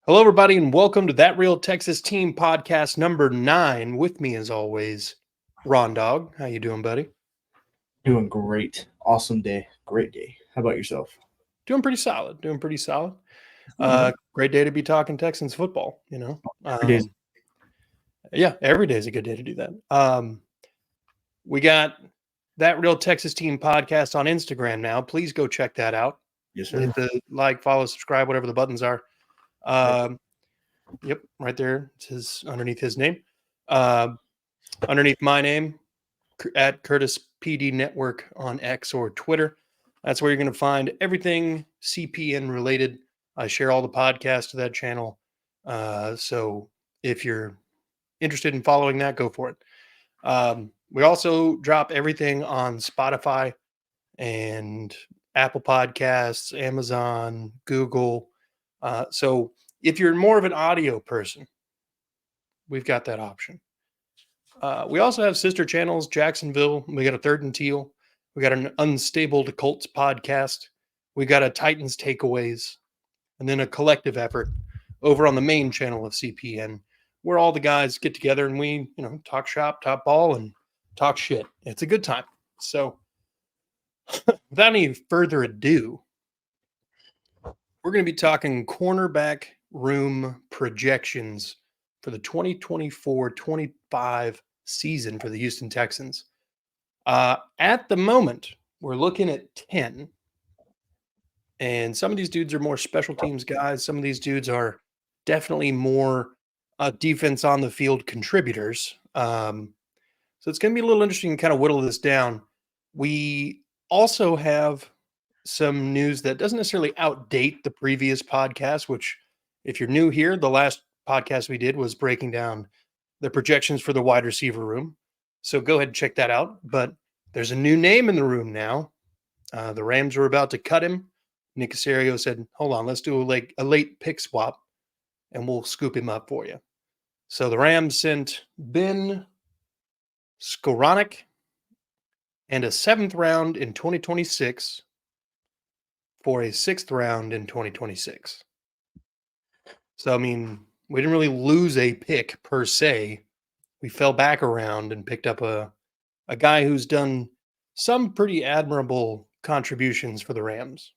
Hello, everybody, and welcome to That Real Texas Team podcast number 9. With me, as always, Ron Dog. How you doing, buddy? Doing great. Awesome day. Great day. How about yourself? Doing pretty solid. Great day to be talking Texans football, Yeah, every day is a good day to do that. We got That Real Texas Team podcast on Instagram now. Please go check that out. Yes, sir. Hit the like, follow, subscribe, whatever the buttons are. Yep, right there. It says underneath his name. Underneath my name, at Curtis PD Network on X or Twitter. That's where you're going to find everything CPN related. I share all the podcasts to that channel. So if you're interested in following that, go for it. We also drop everything on Spotify and Apple Podcasts, Amazon, Google. So if you're more of an audio person, we've got that option. We also have sister channels, Jacksonville. We got a Third and Teal. We got an Unstable to Colts podcast. We got a Titans Takeaways. And then a collective effort over on the main channel of CPN, where all the guys get together and we, talk shop, top ball, and talk shit. It's a good time. So without any further ado, we're going to be talking cornerback room projections for the 2024-25 season for the Houston Texans. At the moment, we're looking at 10. And some of these dudes are more special teams guys. Some of these dudes are definitely more defense on the field contributors. So it's going to be a little interesting to kind of whittle this down. We also have some news that doesn't necessarily outdate the previous podcast, which if you're new here, the last podcast we did was breaking down the projections for the wide receiver room. So go ahead and check that out. But there's a new name in the room now. The Rams were about to cut him. Nick Caserio said, hold on, let's do a late pick swap and we'll scoop him up for you. So the Rams sent Ben Skowronek and a 7th round in 2026 for a 6th round in 2026. So, we didn't really lose a pick per se. We fell back around and picked up a guy who's done some pretty admirable contributions for the Rams.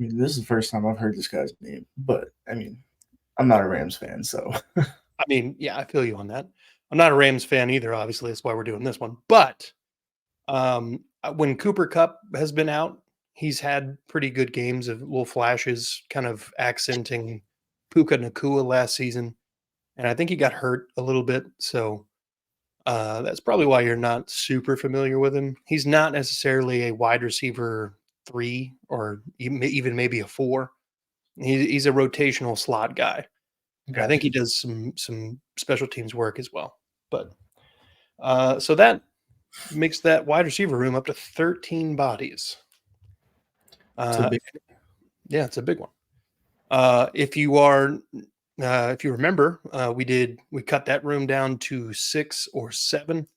This is the first time I've heard this guy's name, but I'm not a Rams fan, so. Yeah, I feel you on that. I'm not a Rams fan either, obviously. That's why we're doing this one. But when Cooper Kupp has been out, he's had pretty good games of little flashes, kind of accenting Puka Nacua last season. And I think he got hurt a little bit. So that's probably why you're not super familiar with him. He's not necessarily a wide receiver 3 or even maybe a 4. He's a rotational slot guy. Gotcha. I think he does some special teams work as well. But so that makes that wide receiver room up to 13 bodies. It's a big one. If you remember, we cut that room down to 6 or 7.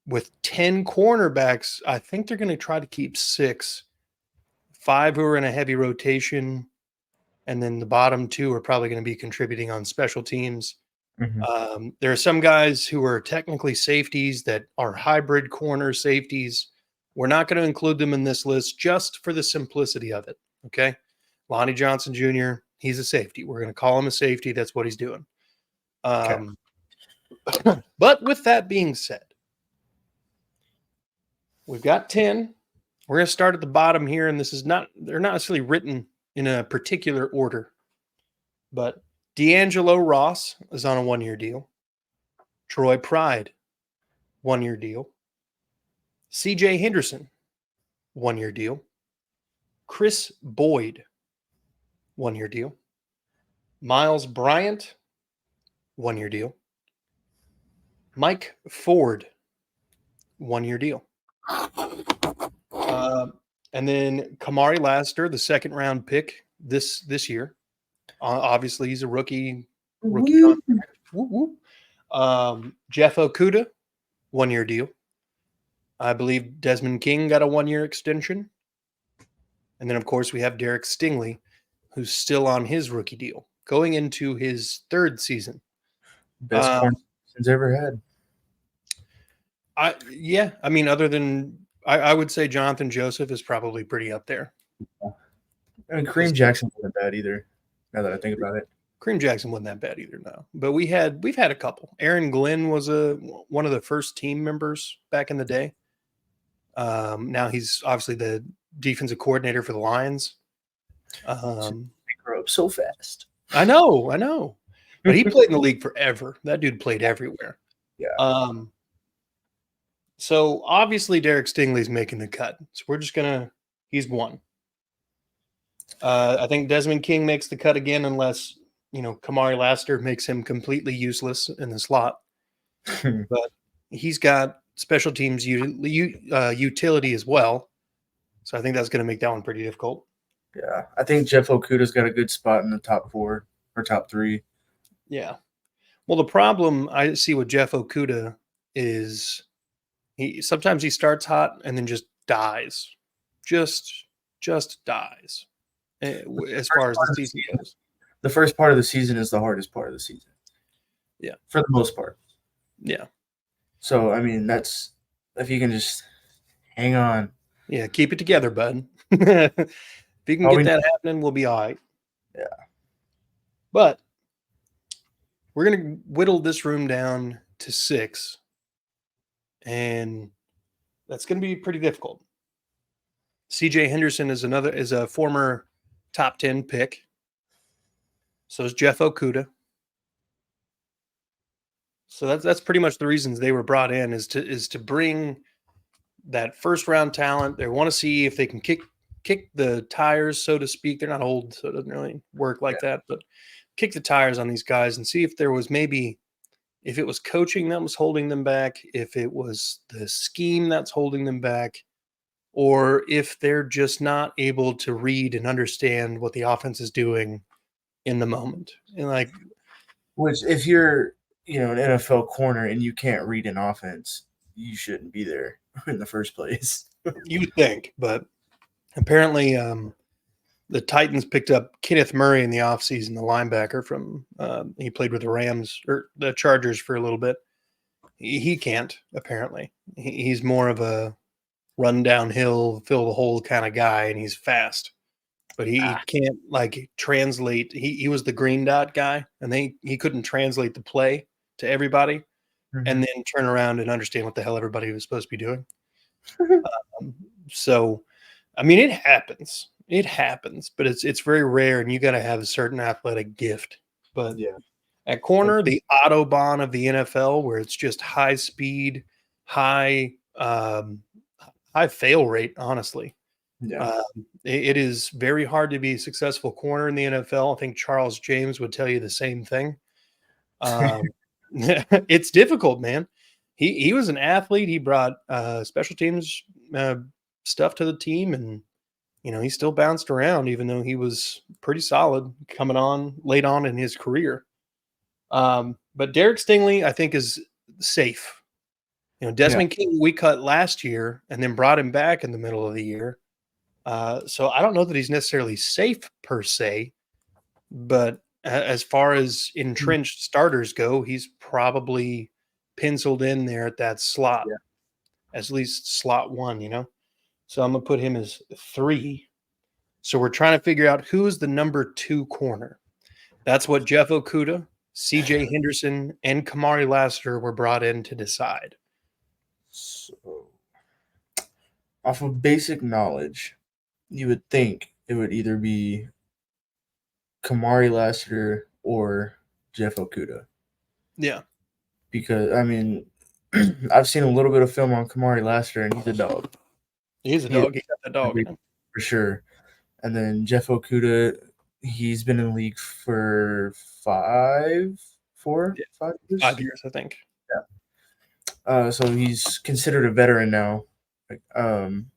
With 10 cornerbacks, I think they're going to try to keep 6. 5 who are in a heavy rotation, and then the bottom 2 are probably going to be contributing on special teams. Mm-hmm. There are some guys who are technically safeties that are hybrid corner safeties. We're not going to include them in this list just for the simplicity of it, okay? Lonnie Johnson Jr., he's a safety. We're going to call him a safety. That's what he's doing. Okay. But with that being said, we've got 10. We're going to start at the bottom here, and they're not necessarily written in a particular order. But D'Angelo Ross is on a 1-year deal. Troy Pride, 1-year deal. C.J. Henderson, 1-year deal. Chris Boyd, 1-year deal. Miles Bryant, 1-year deal. Mike Ford, 1-year deal. And then Kamari Lassiter, the 2nd-round pick this year. Obviously, he's a rookie contract. Jeff Okudah, 1-year deal. I believe Desmond King got a 1-year extension. And then, of course, we have Derek Stingley. who's still on his rookie deal, going into his third season. Best corner since ever had. I mean, other than I would say Jonathan Joseph is probably pretty up there. I mean, Kareem Jackson wasn't bad either. Now that I think about it, Kareem Jackson wasn't that bad either, no. But we've had a couple. Aaron Glenn was one of the first team members back in the day. Now he's obviously the defensive coordinator for the Lions. They grow up so fast. I know. But he played in the league forever. That dude played everywhere. Yeah. So obviously Derek Stingley's making the cut. So we're just he's one. I think Desmond King makes the cut again unless, Kamari Lassiter makes him completely useless in the slot. But he's got special teams utility as well. So I think that's going to make that one pretty difficult. Yeah. I think Jeff Okudah's got a good spot in the top 4 or top 3. Yeah. Well, the problem I see with Jeff Okudah is sometimes he starts hot and then just dies. Just dies as far as the season goes. The first part of the season is the hardest part of the season. Yeah. For the most part. Yeah. So, I mean, that's if you can just hang on. Yeah, keep it together, bud. If you can get that happening, we'll be all right. Yeah. But we're going to whittle this room down to 6. And that's going to be pretty difficult. CJ Henderson is a former top 10 pick. So is Jeff Okudah. So that's pretty much the reasons they were brought in is to bring that first round talent. They want to see if they can kick the tires, so to speak. They're not old, so it doesn't really work like that, but kick the tires on these guys and see if there was if it was coaching that was holding them back, if it was the scheme that's holding them back, or if they're just not able to read and understand what the offense is doing in the moment. And which if you're, an NFL corner and you can't read an offense, you shouldn't be there in the first place. You think, but apparently the Titans picked up Kenneth Murray in the offseason, the linebacker from he played with the Rams or the Chargers for a little bit. He can't, apparently. He's more of a run downhill, fill the hole kind of guy, and he's fast. But he can't translate. He was the green dot guy, and he couldn't translate the play to everybody and then turn around and understand what the hell everybody was supposed to be doing. So, I mean, it happens. It happens, but it's very rare, and you got to have a certain athletic gift. But at corner, the Autobahn of the NFL, where it's just high speed, high fail rate, honestly. Yeah. It is very hard to be a successful corner in the NFL. I think Charles James would tell you the same thing. It's difficult, man. He was an athlete. He brought special teams stuff to the team, and he still bounced around, even though he was pretty solid coming on late on in his career. But Derek Stingley, I think, is safe. Desmond King we cut last year and then brought him back in the middle of the year. So I don't know that he's necessarily safe per se, but as far as entrenched starters go, he's probably penciled in there at that slot, at least slot 1, So I'm going to put him as 3. So we're trying to figure out who's the number 2 corner. That's what Jeff Okudah, CJ Henderson, and Kamari Lassiter were brought in to decide. So, off of basic knowledge, you would think it would either be Kamari Lassiter or Jeff Okudah. Yeah. Because, I mean, I've seen a little bit of film on Kamari Lassiter, and he's a dog. He's a dog. He got the dog. For sure. And then Jeff Okudah, he's been in the league for 5 years? 5 years, I think. Yeah. So he's considered a veteran now. And,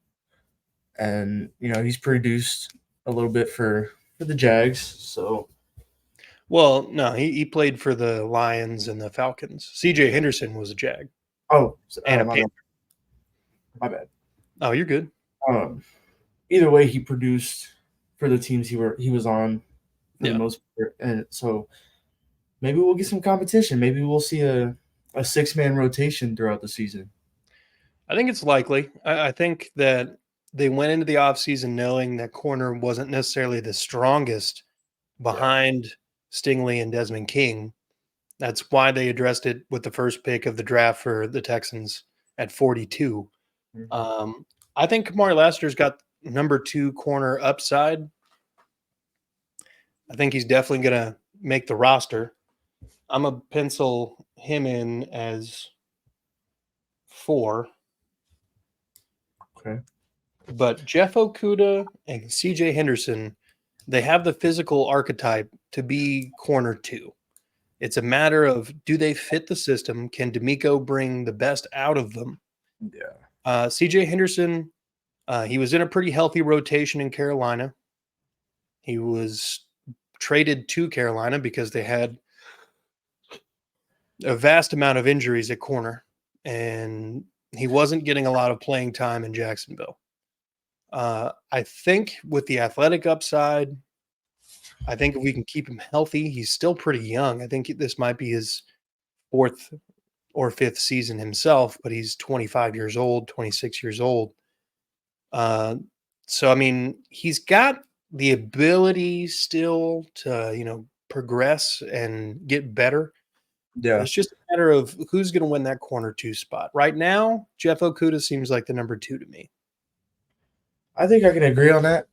he's produced a little bit for the Jags. So, well, no, he played for the Lions and the Falcons. CJ Henderson was a Jag. Oh, and a Panther. My bad. Oh, you're good. Either way, he produced for the teams he was on for the most part. And so maybe we'll get some competition. Maybe we'll see a 6-man rotation throughout the season. I think it's likely. I think that they went into the offseason knowing that corner wasn't necessarily the strongest behind Stingley and Desmond King. That's why they addressed it with the first pick of the draft for the Texans at 42. I think Kamari Lassiter's got number 2 corner upside. I think he's definitely going to make the roster. I'm going to pencil him in as 4. Okay. But Jeff Okudah and CJ Henderson, they have the physical archetype to be corner 2. It's a matter of, do they fit the system? Can D'Amico bring the best out of them? Yeah. CJ Henderson, he was in a pretty healthy rotation in Carolina. He was traded to Carolina because they had a vast amount of injuries at corner, and he wasn't getting a lot of playing time in Jacksonville. I think with the athletic upside, I think if we can keep him healthy, he's still pretty young. I think this might be his 4th or 5th season himself, but he's 25 years old, 26 years old. So, I mean, he's got the ability still to, progress and get better. Yeah. It's just a matter of who's going to win that corner 2 spot. Right now, Jeff Okudah seems like the number 2 to me. I think I can agree on that.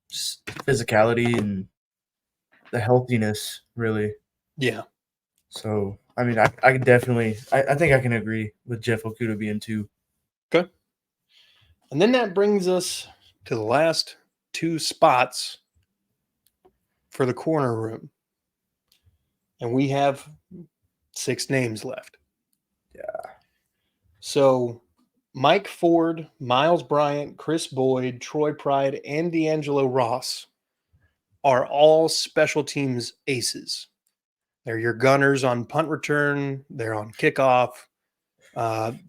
Just physicality and the healthiness, really. Yeah. So, I mean, I can definitely – I think I can agree with Jeff Okudah being 2. Okay. And then that brings us to the last 2 spots for the corner room. And we have 6 names left. Yeah. So Mike Ford, Miles Bryant, Chris Boyd, Troy Pride, and D'Angelo Ross are all special teams aces. They're your gunners on punt return. They're on kickoff.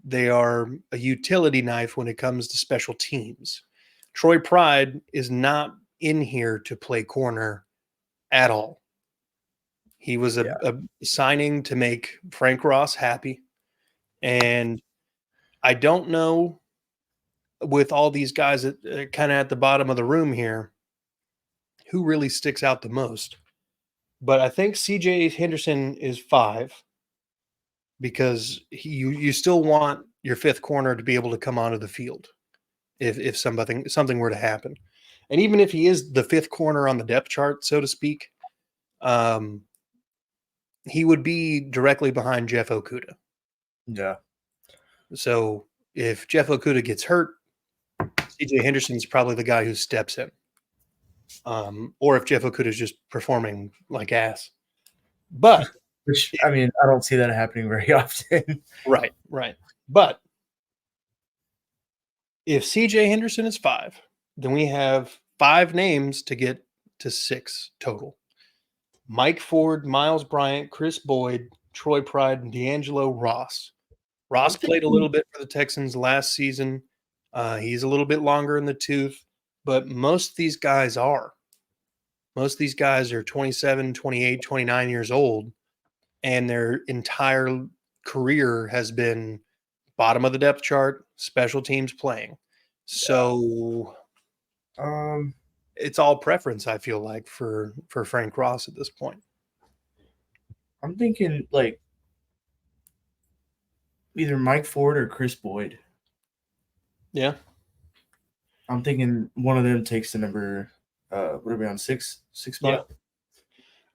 They are a utility knife when it comes to special teams. Troy Pride is not in here to play corner at all. He was a signing to make Frank Ross happy. And I don't know, with all these guys that kind of at the bottom of the room here, who really sticks out the most. But I think CJ Henderson is 5 because you still want your 5th corner to be able to come onto the field if something were to happen. And even if he is the 5th corner on the depth chart, so to speak, he would be directly behind Jeff Okudah. Yeah. So if Jeff Okudah gets hurt, CJ Henderson's probably the guy who steps in. Or if Jeff Okudah is just performing like ass. But which, I mean, I don't see that happening very often. Right. But if CJ Henderson is 5, then we have 5 names to get to 6 total. Mike Ford, Miles Bryant, Chris Boyd, Troy Pride, and D'Angelo Ross. Ross played a little bit for the Texans last season. He's a little bit longer in the tooth, but most of these guys are. Most of these guys are 27, 28, 29 years old, and their entire career has been bottom of the depth chart, special teams playing. So it's all preference, I feel like, for Frank Ross at this point. I'm thinking like either Mike Ford or Chris Boyd. Yeah. I'm thinking one of them takes the number what are we on 6 spot? Yeah.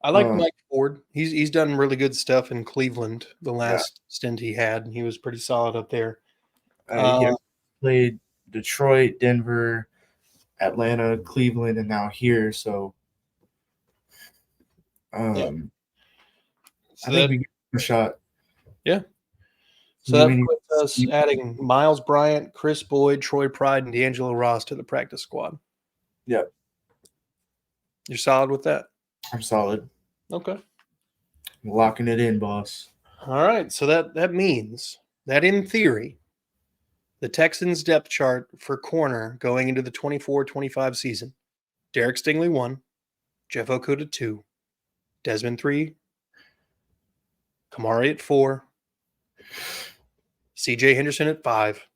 I like Mike Ford. He's done really good stuff in Cleveland the last stint he had, and he was pretty solid up there. He played Detroit, Denver, Atlanta, Cleveland, and now here. So, I think we get a shot. Yeah. So that puts us adding Miles Bryant, Chris Boyd, Troy Pride, and D'Angelo Ross to the practice squad. Yep. You're solid with that? I'm solid. Okay. Locking it in, boss. All right. So that means that in theory, The Texans depth chart for corner going into the 24-25 season. Derek Stingley 1, Jeff Okudah 2, Desmond 3, Kamari at 4, CJ Henderson at 5,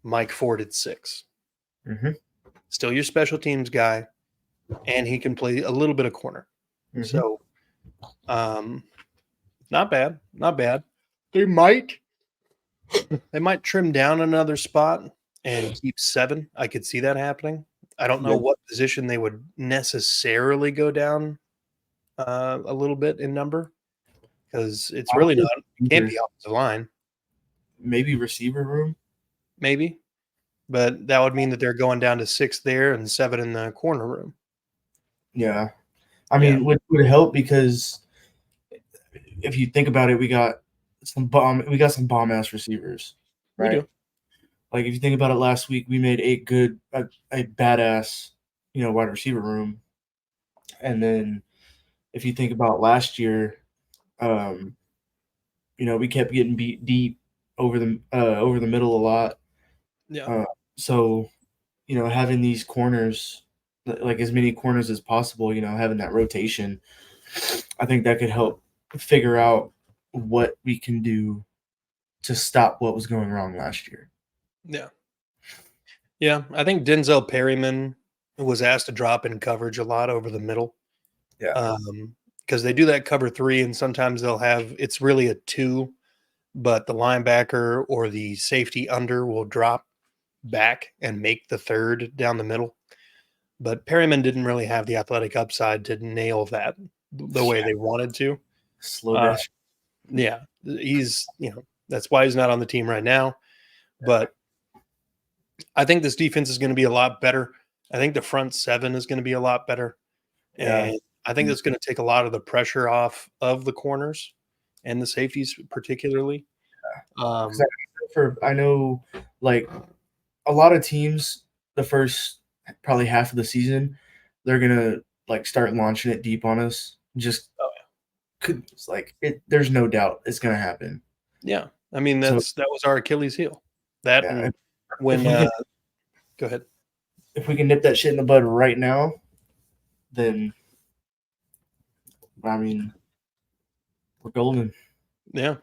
Mike Ford at 6. Mm-hmm. Still your special teams guy, and he can play a little bit of corner. Mm-hmm. So, not bad, not bad. They might trim down another spot and keep 7. I could see that happening. I don't know what position they would necessarily go down a little bit in number, because it's really not can't be offensive line. Maybe receiver room. Maybe. But that would mean that they're going down to 6 there and 7 in the corner room. Yeah. I mean, would help, because if you think about it, we got some bomb ass receivers, right? We do. Like, if you think about it, last week we made a badass, wide receiver room. And then if you think about last year, we kept getting beat deep over the middle a lot. Yeah. So, having these corners, like as many corners as possible, having that rotation, I think that could help figure out what we can do to stop what was going wrong last year. Yeah. Yeah. I think Denzel Perryman was asked to drop in coverage a lot over the middle. Yeah. Because they do that cover 3, and sometimes they'll have it's really a 2, but the linebacker or the safety under will drop back and make the 3rd down the middle. But Perryman didn't really have the athletic upside to nail that the way they wanted to. Slow dash. Yeah, he's that's why he's not on the team right now. But I think this defense is going to be a lot better. I think the front 7 is going to be a lot better. And I think that's going to take a lot of the pressure off of the corners and the safeties particularly. I know, like, a lot of teams, the first probably half of the season, they're gonna start launching it deep on us. Just there's no doubt it's gonna happen. Yeah, I mean that was our Achilles heel. That and when go ahead. If we can nip that shit in the bud right now, then I mean we're golden. Yeah,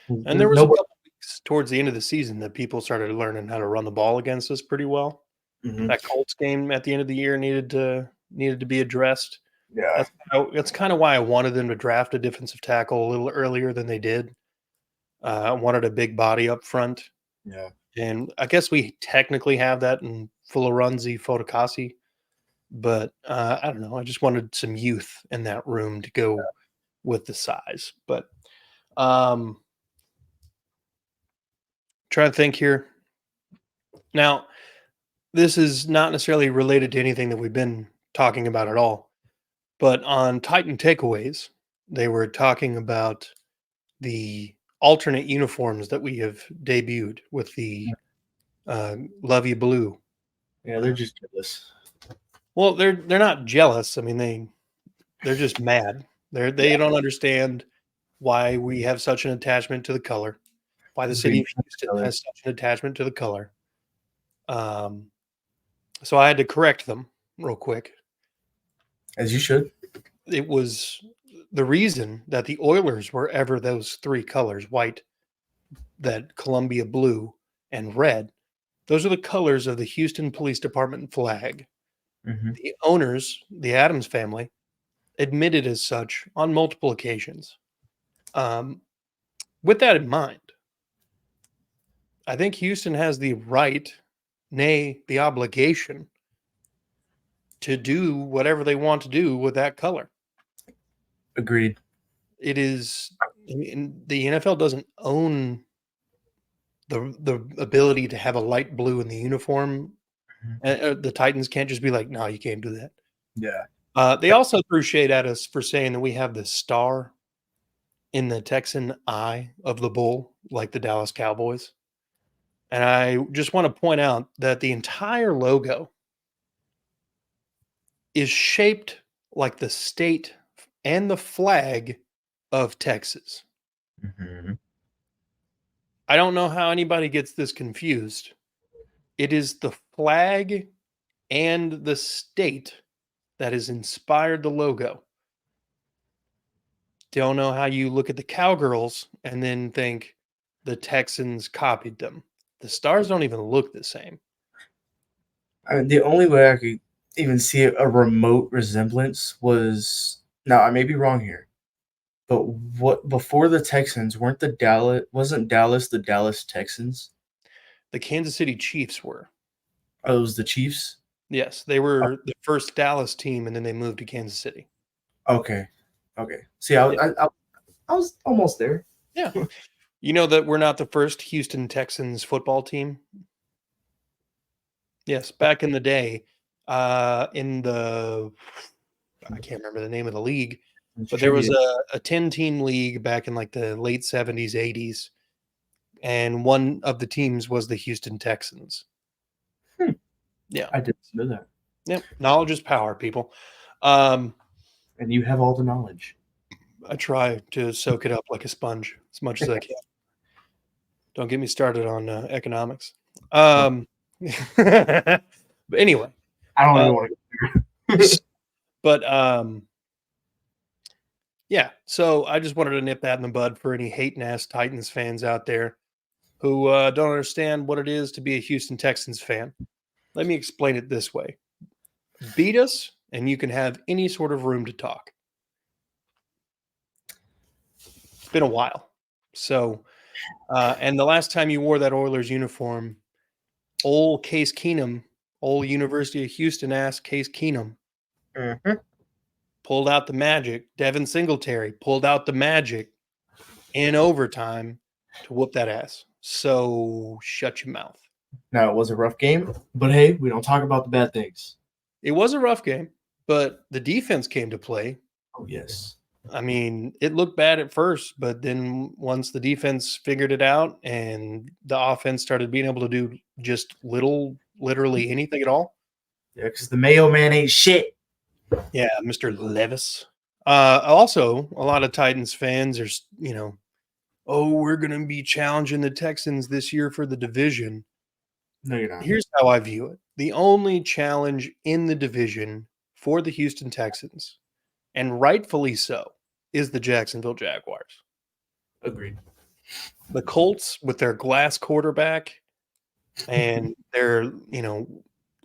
and there was a couple weeks towards the end of the season that people started learning how to run the ball against us pretty well. Mm-hmm. That Colts game at the end of the year needed to be addressed. Yeah, that's kind of why I wanted them to draft a defensive tackle a little earlier than they did. I wanted a big body up front. Yeah, and I guess we technically have that in Fularunzi Fotokasi, but I don't know. I just wanted some youth in that room to go with the size. But trying to think here. Now, this is not necessarily related to anything that we've been talking about at all, but on Titan Takeaways, they were talking about the alternate uniforms that we have debuted with the Love You Blue. Yeah, they're just jealous. Well, they're not jealous. I mean, they're just mad. They don't understand why we have such an attachment to the color, why the city of Houston has such an attachment to the color. So I had to correct them real quick. As you should. It was the reason that the Oilers were ever those 3 colors: white, that Columbia blue, and red. Those are the colors of the Houston Police Department flag. Mm-hmm. The owners, the Adams family, admitted as such on multiple occasions. With that in mind, I think Houston has the right, nay, the obligation, to do whatever they want to do with that color. Agreed. It is, I mean, the NFL doesn't own the ability to have a light blue in the uniform. The Titans can't just be like, no, you can't do that. Yeah. They also threw shade at us for saying that we have the star in the Texan eye of the bull, like the Dallas Cowboys. And I just want to point out that the entire logo is shaped like the state and the flag of Texas. Mm-hmm. I don't know how anybody gets this confused. It is the flag and the state that has inspired the logo. Don't know how you look at the Cowgirls and then think the Texans copied them. The stars don't even look the same. I mean, the only way I could even see a remote resemblance was, now I may be wrong here, but what before the Texans wasn't Dallas the Dallas Texans? The Kansas City Chiefs were. Oh, it was the Chiefs. Yes, they were the first Dallas team, and then they moved to Kansas City. Okay, okay. See, I was almost there. Yeah. You know that we're not the first Houston Texans football team? Yes, back in the day, in the I can't remember the name of the league, It's but there was trivia. a 10-team league back in like the late 70s, 80s, and one of the teams was the Houston Texans. Hmm. Yeah. I didn't know that. Yep. Knowledge is power, people. Um, And you have all the knowledge. I try to soak it up like a sponge as much as I can. Don't get me started on economics. But anyway, I don't uh, even want to. but yeah. So I just wanted to nip that in the bud for any hating ass Titans fans out there who don't understand what it is to be a Houston Texans fan. Let me explain it this way: beat us, and you can have any sort of room to talk. It's been a while. So, and the last time you wore that Oilers uniform, old Case Keenum, old University of Houston ass Case Keenum, Mhm. pulled out the magic. Devin Singletary pulled out the magic in overtime to whoop that ass. So shut your mouth. Now, it was a rough game, but hey, we don't talk about the bad things. It was a rough game, but the defense came to play. Oh, yes. I mean, it looked bad at first, but then once the defense figured it out and the offense started being able to do just literally anything at all. Yeah, because the Mayo man ain't shit. Yeah, Mr. Levis. Also, a lot of Titans fans are, oh, we're going to be challenging the Texans this year for the division. No, you're not. Here's how I view it. The only challenge in the division for the Houston Texans, and rightfully so, is the Jacksonville Jaguars. Agreed. The Colts, with their glass quarterback and their,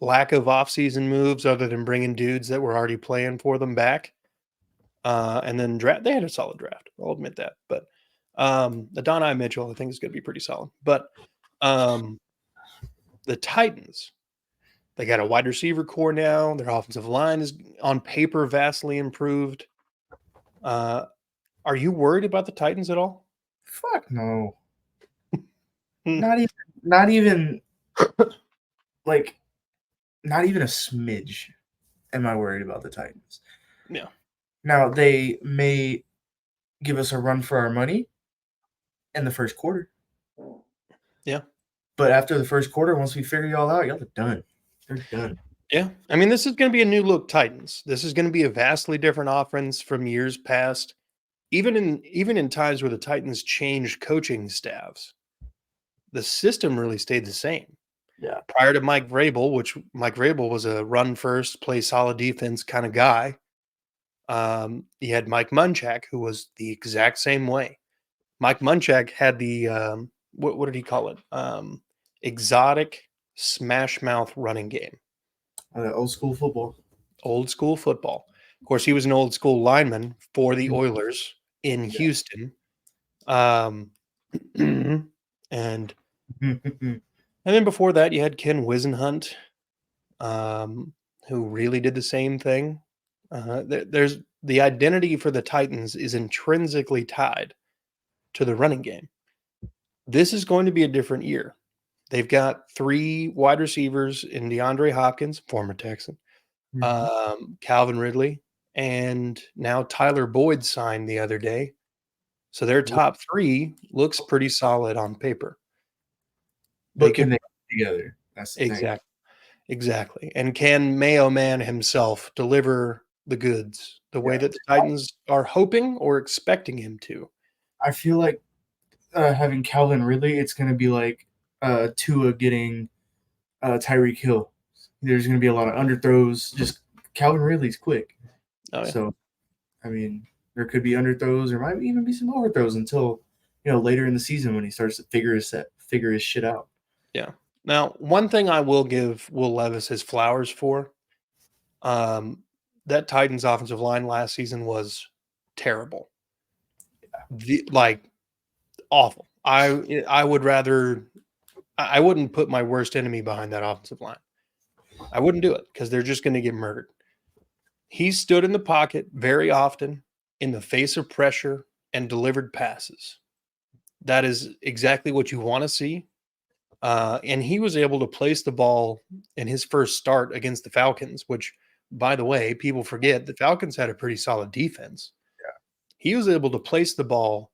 lack of offseason moves other than bringing dudes that were already playing for them back, and then draft. They had a solid draft. I'll admit that. But the Don Mitchell, I think, is going to be pretty solid. But the Titans, they got a wide receiver core now. Their offensive line is on paper vastly improved. Are you worried about the Titans at all? Fuck no. Not even like not even a smidge am I worried about the Titans. Yeah. Now they may give us a run for our money in the first quarter. Yeah. But after the first quarter, once we figure y'all out, y'all are done. They're done. Yeah. I mean, this is going to be a new look Titans. This is going to be a vastly different offense from years past. Even in times where the Titans changed coaching staffs, the system really stayed the same. Yeah. Prior to Mike Vrabel, which Mike Vrabel was a run first, play solid defense kind of guy. You had Mike Munchak, who was the exact same way. Mike Munchak had the what did he call it? Exotic smash mouth running game. Old school football. Old school football. Of course, he was an old school lineman for the Oilers in Houston. And then before that, you had Ken Wisenhunt, who really did the same thing. There's the identity for the Titans is intrinsically tied to the running game. This is going to be a different year. They've got 3 wide receivers in DeAndre Hopkins, former Texan, Calvin Ridley, and now Tyler Boyd signed the other day. So their top 3 looks pretty solid on paper. But can they come together? That's the thing. Exactly. And can Mayo Man himself deliver the goods the way that the Titans are hoping or expecting him to? I feel like having Calvin Ridley, it's going to be like Tua getting Tyreek Hill. There's going to be a lot of underthrows. Just Calvin Ridley's quick. Oh, yeah. So, I mean, there could be underthrows. There might even be some overthrows until later in the season when he starts to figure his shit out. Yeah. Now, one thing I will give Will Levis his flowers for, that Titans offensive line last season was terrible. Awful. I would rather I wouldn't put my worst enemy behind that offensive line. I wouldn't do it because they're just going to get murdered. He stood in the pocket very often in the face of pressure and delivered passes. That is exactly what you want to see. And he was able to place the ball in his first start against the Falcons, which, by the way, people forget the Falcons had a pretty solid defense. Yeah. He was able to place the ball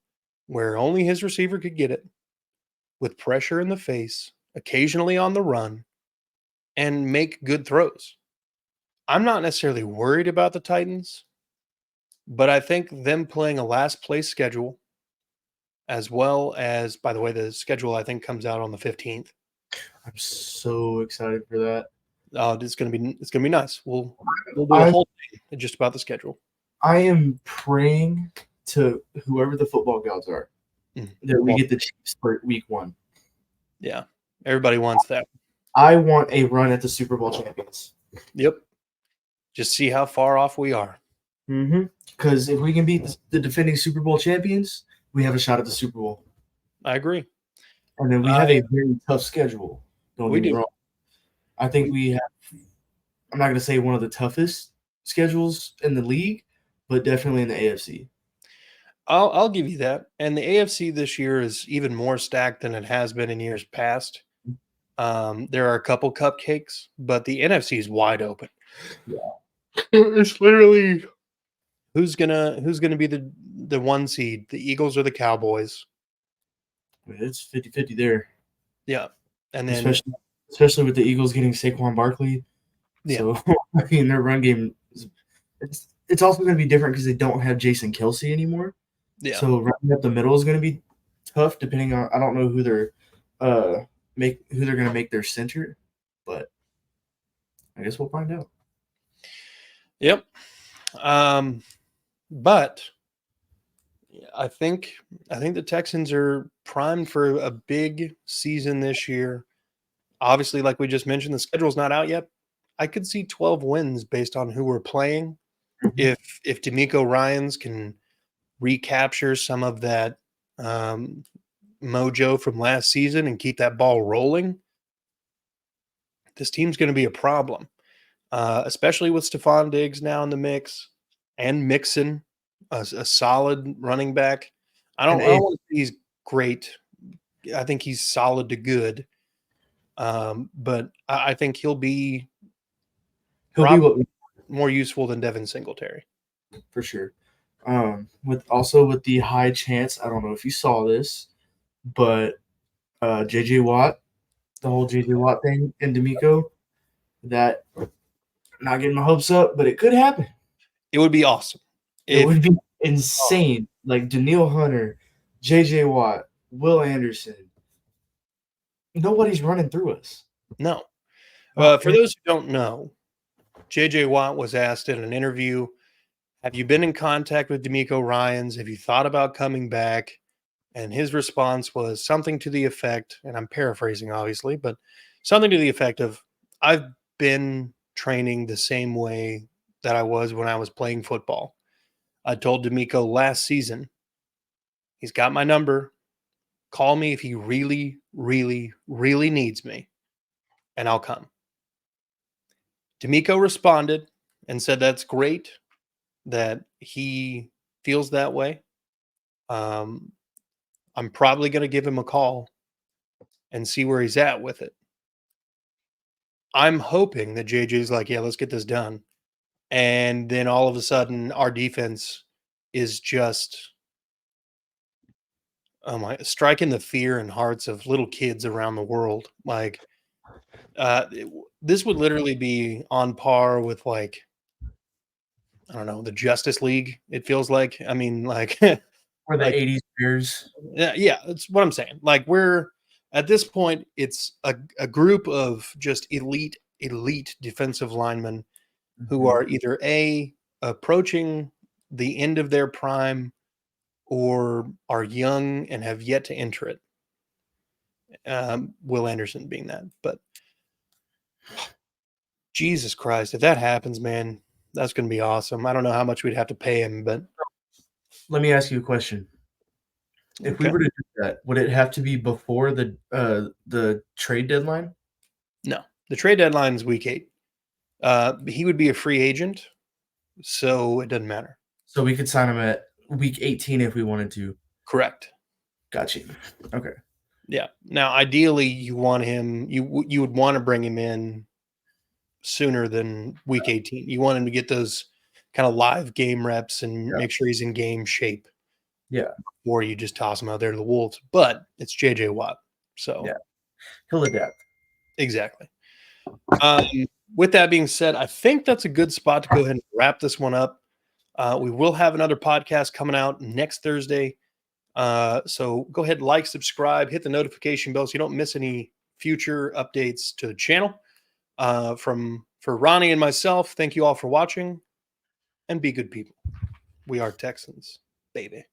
where only his receiver could get it, with pressure in the face, occasionally on the run, and make good throws. I'm not necessarily worried about the Titans, but I think them playing a last place schedule, as well as, by the way, the schedule I think comes out on the 15th. I'm so excited for that. It's gonna be nice. We'll do a whole thing just about the schedule. I am praying to whoever the football gods are that we get the Chiefs for week 1. Yeah, everybody wants that. I want a run at the Super Bowl champions. Yep. Just see how far off we are. Because if we can beat the defending Super Bowl champions, we have a shot at the Super Bowl. I agree. And then we have a very tough schedule. Don't get me wrong. I think we have, I'm not going to say one of the toughest schedules in the league, but definitely in the AFC. I'll give you that. And the AFC this year is even more stacked than it has been in years past. There are a couple cupcakes, but the NFC is wide open. Yeah. It's literally who's gonna be the 1 seed, the Eagles or the Cowboys. It's 50-50 there. Yeah. And then especially with the Eagles getting Saquon Barkley. Yeah. So I mean their run game it's also going to be different because they don't have Jason Kelce anymore. Yeah. So running up the middle is going to be tough depending on I don't know who they're going to make their center, but I guess we'll find out. Yep. But I think the Texans are primed for a big season this year. Obviously, like we just mentioned, the schedule's not out yet. I could see 12 wins based on who we're playing. If D'Amico Ryans can recapture some of that mojo from last season and keep that ball rolling, this team's going to be a problem, especially with Stephon Diggs now in the mix and Mixon, a solid running back. I don't want to say he's great. I think he's solid to good. But I think he'll be more useful than Devin Singletary. For sure. With the high chance, I don't know if you saw this, but JJ Watt, the whole JJ Watt thing in D'Amico, that not getting my hopes up, but it could happen. It would be awesome. It would be insane. Like Danielle Hunter, JJ Watt, Will Anderson. Nobody's running through us. No. For those who don't know, JJ Watt was asked in an interview, have you been in contact with D'Amico Ryans? Have you thought about coming back? And his response was something to the effect, and I'm paraphrasing obviously, but something to the effect of, I've been training the same way that I was when I was playing football. I told D'Amico last season, he's got my number. Call me if he really, really, really needs me, and I'll come. D'Amico responded and said that's great that he feels that way. I'm probably going to give him a call and see where he's at with it. I'm hoping that JJ's like, yeah, let's get this done. And then all of a sudden our defense is just striking the fear in hearts of little kids around the world. Like this would literally be on par with, like, I don't know, the Justice League. It feels like, I mean, like Or the Like, 80s Bears. yeah, that's what I'm saying. Like, we're at this point, it's a group of just elite defensive linemen who Mhm. are either approaching the end of their prime or are young and have yet to enter it. Will Anderson being that, but Jesus Christ, if that happens, man, that's going to be awesome. I don't know how much we'd have to pay him, but Let me ask you a question. If we okay. were to do that, would it have to be before the trade deadline? No, the trade deadline is week 8. He would be a free agent, so it doesn't matter. So we could sign him at week 18 if we wanted to. Correct. Got you. Okay. Yeah. Now, ideally, you want him. You would want to bring him in sooner than week 18. You want him to get those kind of live game reps and Yeah. make sure he's in game shape. Yeah. Or you just toss him out there to the Wolves. But it's JJ Watt. So Yeah. He'll adapt. exactly. With that being said, I think that's a good spot to go ahead and wrap this one up. We will have another podcast coming out next Thursday. So go ahead, like, subscribe, hit the notification bell so you don't miss any future updates to the channel. For Ronnie and myself, thank you all for watching, and be good people. We are Texans, baby.